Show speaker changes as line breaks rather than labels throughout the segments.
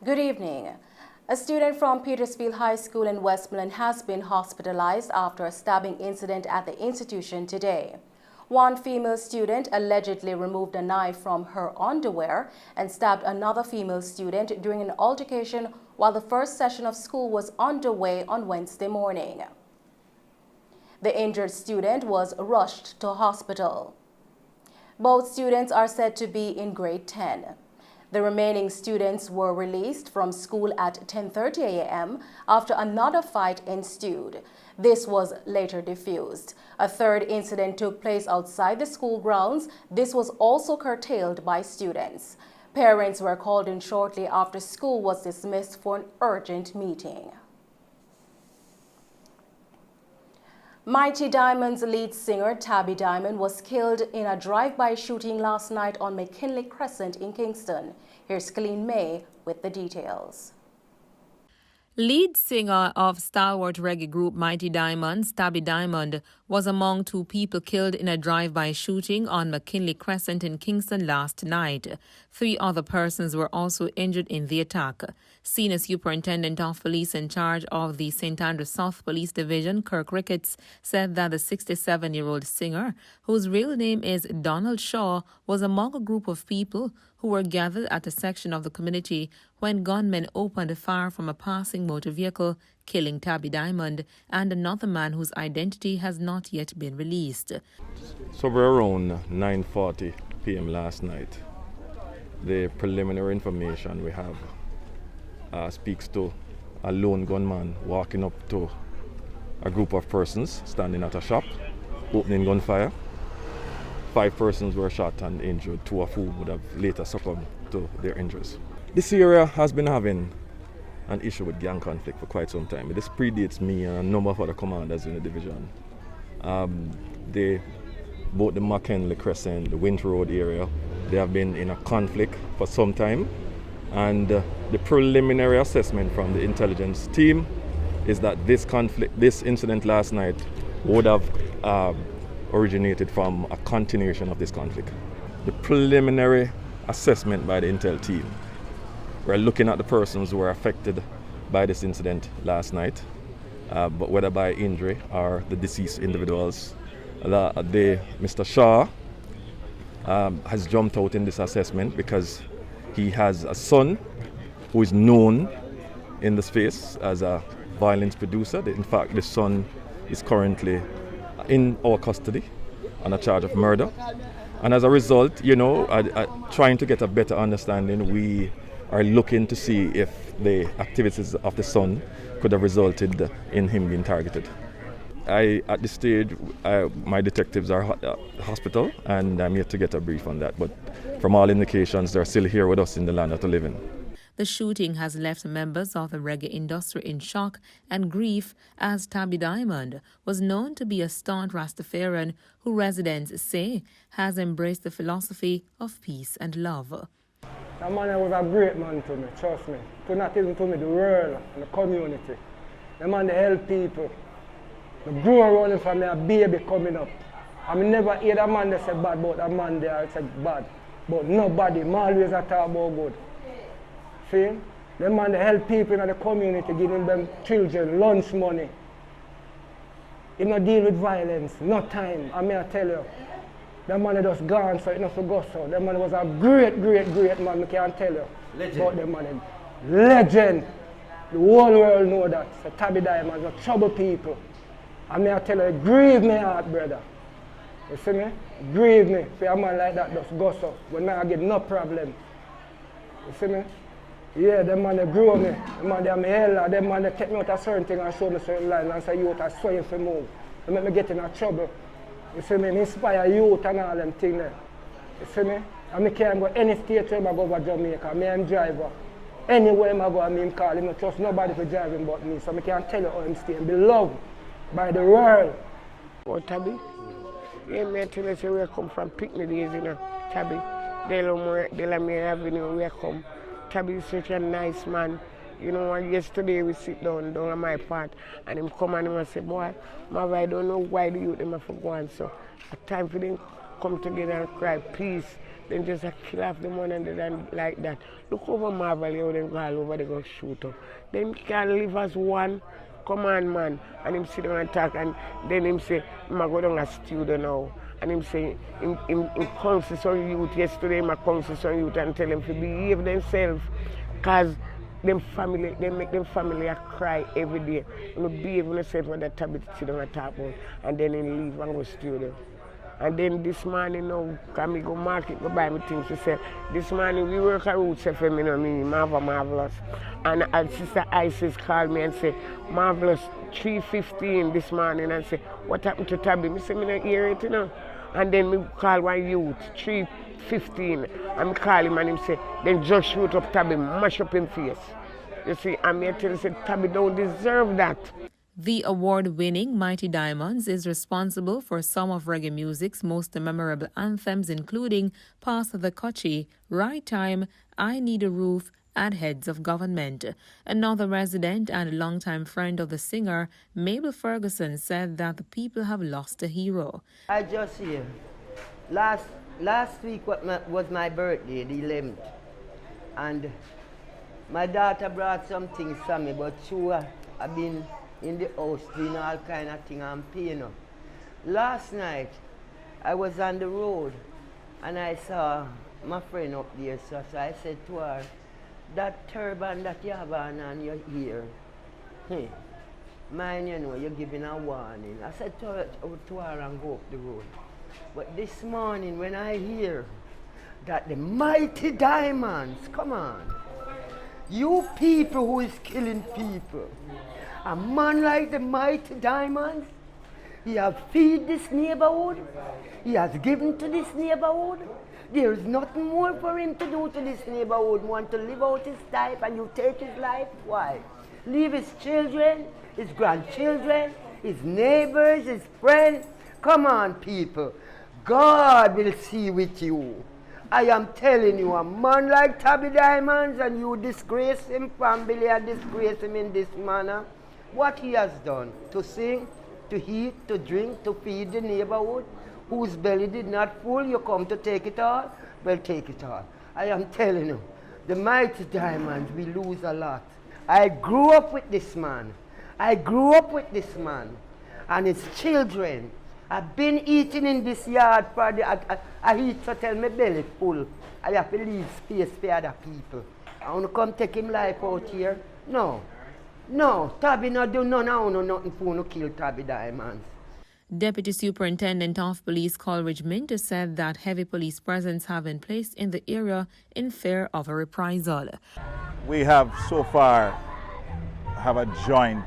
Good evening. A student from Petersfield High School in Westmoreland has been hospitalized after a stabbing incident at the institution today. One female student allegedly removed a knife from her underwear and stabbed another female student during an altercation while the first session of school was underway on Wednesday morning. The injured student was rushed to hospital. Both students are said to be in grade 10. The remaining students were released from school at 10:30 a.m. after another fight ensued. This was later diffused. A third incident took place outside the school grounds. This was also curtailed by students. Parents were called in shortly after school was dismissed for an urgent meeting. Mighty Diamond's lead singer, Tabby Diamond, was killed in a drive-by shooting last night on McKinley Crescent in Kingston. Here's Colleen May with the details.
Lead singer of stalwart reggae group Mighty Diamonds, Tabby Diamond, was among two people killed in a drive-by shooting on McKinley Crescent in Kingston last night. 3 other persons were also injured in the attack. Senior Superintendent of Police in charge of the St. Andrews South Police Division, Kirk Ricketts, said that the 67-year-old singer, whose real name is Donald Shaw, was among a group of people who were gathered at a section of the community when gunmen opened fire from a passing motor vehicle, killing Tabby Diamond and another man whose identity has not yet been released.
So we're around 9:40 p.m. last night. The preliminary information we have speaks to a lone gunman walking up to a group of persons standing at a shop, opening gunfire. 5 persons were shot and injured, 2 of whom would have later succumbed to their injuries. This area has been having an issue with gang conflict for quite some time. This predates me and a number of other commanders in the division. Both the MCKINLEY, CRESCENT, the Winter Road area, they have been in a conflict for some time. And the preliminary assessment from the intelligence team is that this incident last night would have originated from a continuation of this conflict. The preliminary assessment by the intel team, we're looking at the persons who were affected by this incident last night, but whether by injury or the deceased individuals. Mr. Shaw has jumped out in this assessment because he has a son who is known in the space as a violence producer. In fact, the son is currently in our custody on a charge of murder. And as a result, trying to get a better understanding, we are looking to see if the activities of the son could have resulted in him being targeted. At this stage, my detectives are at the hospital, and I'm yet to get a brief on that. But from all indications, they're still here with us in the land that they live in.
The shooting has left members of the reggae industry in shock and grief, as Tabby Diamond was known to be a staunch Rastafarian who residents say has embraced the philosophy of peace and love.
That man was a great man to me, trust me. Not even to me, the world and the community. The man they help people. I grew around him from me, a baby coming up. I never hear that man they say bad about that man there, I said bad. But nobody, I always talk about good. See? The man they help people in the community, giving them children lunch money. He not deal with violence, no time, I tell you. That man just gone, so he not forgot so. That man was a great man, I can't tell you. Legend. About the man. Legend. The whole world know that. So Tabby Diamond is a trouble people. I tell you, grieve me heart, brother. You see me? Grieve me for a man like that just go so. When I get no problem. You see me? Yeah, them man they grow me. Them man they are my hell. Them man they take me out a certain thing and show me certain line and say you are swaying for move. They make me get in a trouble. You see me? Inspire youth and all them things there. You see me? And I can't go any state where I go over Jamaica. I'm driver. Anywhere I go, I'm call him. I trust nobody for driving but me. So I can't tell you how I'm staying beloved by the world.
Oh, Tabby? Yeah, me tell you, say we come from picnic days, Tabby. Delamere Avenue, we come. Tabby is such a nice man. And yesterday we sit down on my part, and him come and him say, boy, I don't know why the youth them have to go on. So, at time for them come together and cry peace. Then just kill off the man and then like that. Look over Marvel, how them go all over, they go shoot up. Then can live as one command man, and him sit down and talk, and then him say, I'm go down a studio now. And him say, him counsel some youth yesterday, him counsel some youth and tell them to behave themselves, cause they make them family cry every day. You behave themselves when they sit down and talk about, and then he leave and go studio. And then this morning now, can me go market, go buy me things to sell. This morning we work at Roots FM, you know me, Marvelous. And Sister Isis called me and said, Marvelous, 3:15 this morning, and say, what happened to Tabby? I said, I don't hear it, you know. And then me call one youth, 3:15, and me call him and him say, then just shoot up Tabby, mash up him face. You see, and me tell him, say, Tabby don't deserve that.
The award-winning Mighty Diamonds is responsible for some of reggae music's most memorable anthems, including Pass the Kochi, Right Time, I Need a Roof, and Heads of Government. Another resident and longtime friend of the singer, Mabel Ferguson, said that the people have lost a hero.
I just here. Last week was my birthday, the 11th. And my daughter brought some things for me, but I've been in the house doing all kind of things and paying up. Last night, I was on the road and I saw my friend up there, so I said to her, that turban that you have on your ear, mine, you know, you're giving a warning. I said to her and go up the road. But this morning when I hear that the Mighty Diamonds, come on, you people who is killing people, a man like the Mighty Diamonds, he has feed this neighborhood, he has given to this neighborhood. There is nothing more for him to do to this neighborhood. Want to live out his life and you take his life? Why? Leave his children, his grandchildren, his neighbors, his friends. Come on, people. God will see with you. I am telling you, a man like Tabby Diamonds, and you disgrace him, family, and disgrace him in this manner. What he has done, to sing, to eat, to drink, to feed the neighborhood, whose belly did not full, you come to take it all? Well, take it all. I am telling you, the Mighty Diamonds, we lose a lot. I grew up with this man. And his children. I've been eating in this yard for I eat to tell my belly full. I have to leave space for other people. I want to come take him life out here? No, Tabby not do none. I want nothing for no kill Tabby Diamonds.
Deputy Superintendent of Police Coleridge Minter said that heavy police presence have been placed in the area in fear of a reprisal.
We have so far have a joint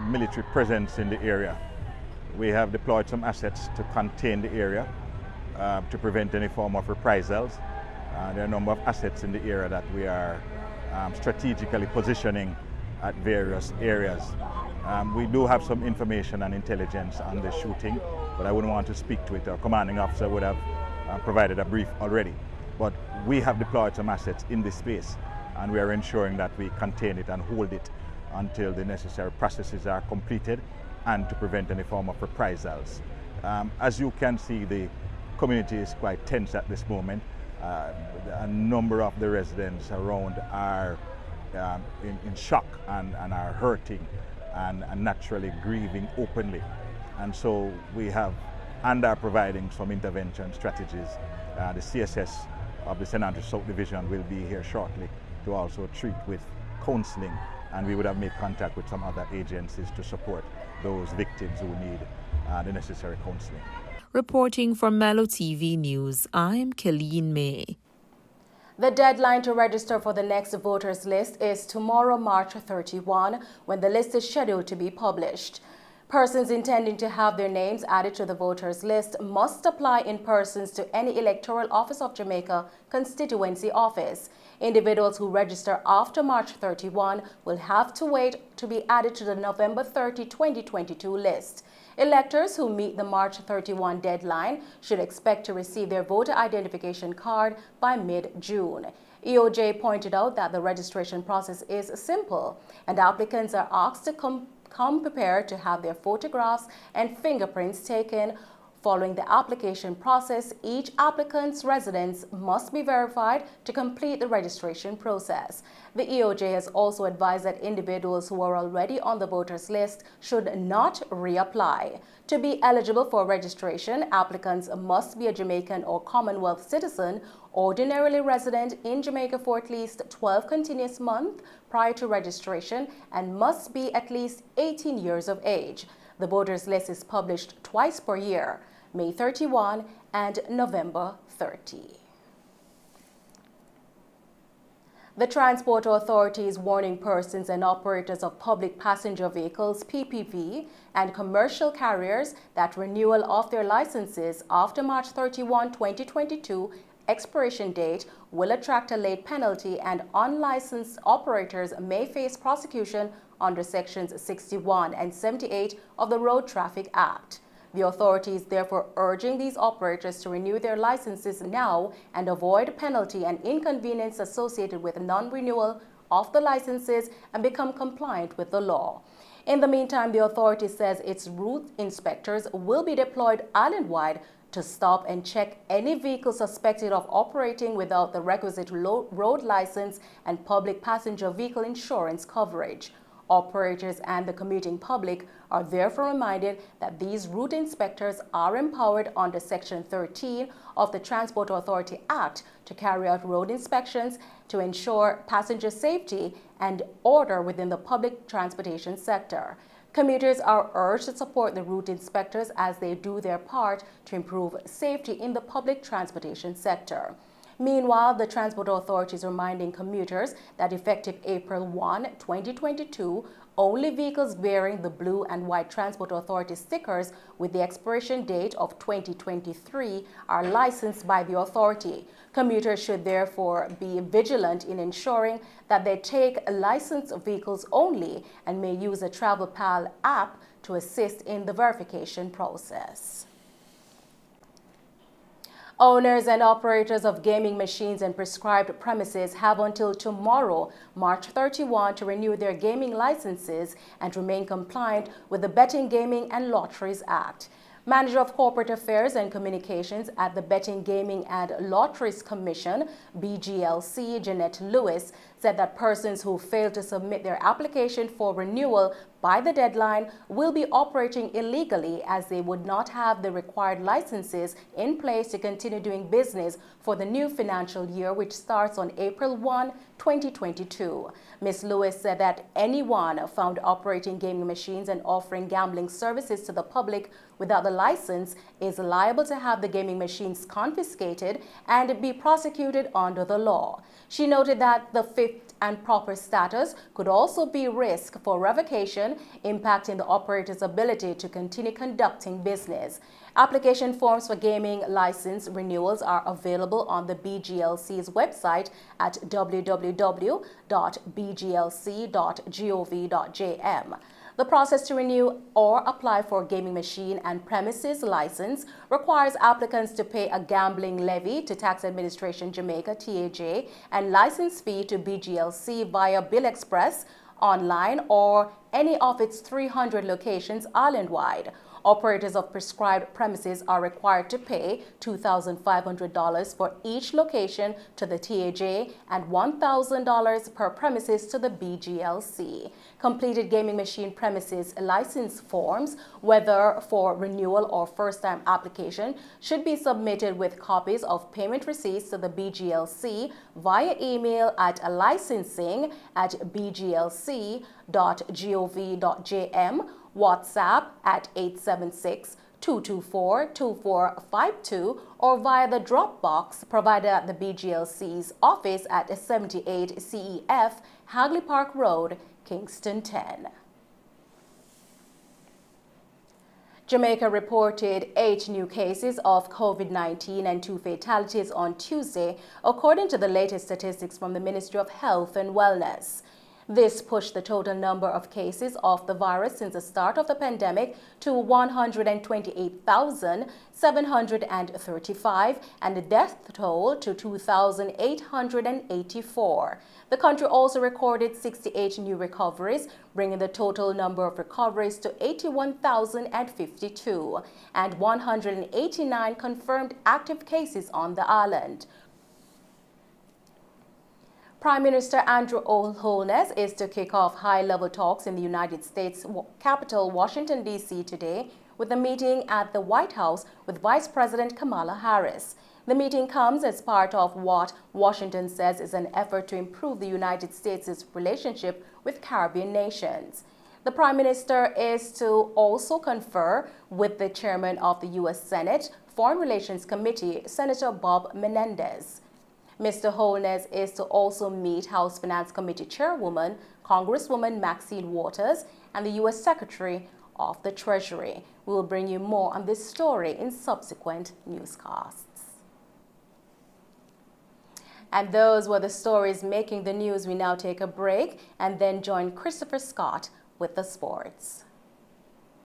military presence in the area. We have deployed some assets to contain the area to prevent any form of reprisals. There are a number of assets in the area that we are strategically positioning at various areas. We do have some information and intelligence on the shooting, but I wouldn't want to speak to it. Our commanding officer would have provided a brief already. But we have deployed some assets in this space, and we are ensuring that we contain it and hold it until the necessary processes are completed and to prevent any form of reprisals. As you can see, the community is quite tense at this moment. A number of the residents around are in shock and are hurting and naturally grieving openly. And so we have and are providing some intervention strategies. The CSS of the St. Andrews South Division will be here shortly to also treat with counseling, and we would have made contact with some other agencies to support those victims who need the necessary counseling.
Reporting for Mello TV News, I'm Colleen May.
The deadline to register for the next voters list is tomorrow, March 31, when the list is scheduled to be published. Persons intending to have their names added to the voters list must apply in person to any electoral office of Jamaica constituency office. Individuals who register after March 31 will have to wait to be added to the November 30, 2022 list. Electors who meet the March 31 deadline should expect to receive their voter identification card by mid-June. EOJ pointed out that the registration process is simple, and applicants are asked to come prepared to have their photographs and fingerprints taken Following the application process, each applicant's residence must be verified to complete the registration process. The EOJ has also advised that individuals who are already on the voters list should not reapply. To be eligible for registration, applicants must be a Jamaican or Commonwealth citizen, ordinarily resident in Jamaica for at least 12 continuous months prior to registration, and must be at least 18 years of age. The voters list is published twice per year, May 31 and November 30. The Transport Authority is warning persons and operators of public passenger vehicles, PPV, and commercial carriers that renewal of their licenses after March 31, 2022 expiration date will attract a late penalty, and unlicensed operators may face prosecution under Sections 61 and 78 of the Road Traffic Act. The authority is therefore urging these operators to renew their licenses now and avoid penalty and inconvenience associated with non-renewal of the licenses and become compliant with the law. In the meantime, the authority says its route inspectors will be deployed island-wide to stop and check any vehicle suspected of operating without the requisite road license and public passenger vehicle insurance coverage. Operators and the commuting public are therefore reminded that these route inspectors are empowered under Section 13 of the Transport Authority Act to carry out road inspections to ensure passenger safety and order within the public transportation sector. Commuters are urged to support the route inspectors as they do their part to improve safety in the public transportation sector. Meanwhile, the Transport Authority is reminding commuters that effective April 1, 2022, only vehicles bearing the blue and white Transport Authority stickers with the expiration date of 2023 are licensed by the authority. Commuters should therefore be vigilant in ensuring that they take licensed vehicles only and may use a TravelPal app to assist in the verification process. Owners and operators of gaming machines and prescribed premises have until tomorrow, March 31, to renew their gaming licenses and remain compliant with the Betting, Gaming and Lotteries Act. Manager of Corporate Affairs and Communications at the Betting, Gaming and Lotteries Commission, BGLC, Jeanette Lewis, said that persons who fail to submit their application for renewal by the deadline will be operating illegally, as they would not have the required licenses in place to continue doing business for the new financial year, which starts on April 1, 2022. Ms. Lewis said that anyone found operating gaming machines and offering gambling services to the public without the license is liable to have the gaming machines confiscated and be prosecuted under the law. She noted that the fit and proper status could also be risk for revocation, impacting the operator's ability to continue conducting business. Application forms for gaming license renewals are available on the BGLC's website at www.bglc.gov.jm. The process to renew or apply for a gaming machine and premises license requires applicants to pay a gambling levy to Tax Administration Jamaica, TAJ, and license fee to BGLC via Bill Express, online, or any of its 300 locations island-wide. Operators of prescribed premises are required to pay $2,500 for each location to the TAJ and $1,000 per premises to the BGLC. Completed gaming machine premises license forms, whether for renewal or first-time application, should be submitted with copies of payment receipts to the BGLC via email at licensing@bglc.gov.jm, WhatsApp at 876-224-2452, or via the Dropbox provided at the BGLC's office at 78 CEF, Hagley Park Road, Kingston 10. Jamaica reported 8 new cases of COVID-19 and 2 fatalities on Tuesday, according to the latest statistics from the Ministry of Health and Wellness. This pushed the total number of cases of the virus since the start of the pandemic to 128,735 and the death toll to 2,884. The country also recorded 68 new recoveries, bringing the total number of recoveries to 81,052 and 189 confirmed active cases on the island. Prime Minister Andrew Holness is to kick off high-level talks in the United States capital, Washington, D.C. today with a meeting at the White House with Vice President Kamala Harris. The meeting comes as part of what Washington says is an effort to improve the United States' relationship with Caribbean nations. The Prime Minister is to also confer with the chairman of the U.S. Senate Foreign Relations Committee, Senator Bob Menendez. Mr. Holness is to also meet House Finance Committee Chairwoman, Congresswoman Maxine Waters, and the U.S. Secretary of the Treasury. We will bring you more on this story in subsequent newscasts. And those were the stories making the news. We now take a break and then join Christopher Scott with the sports.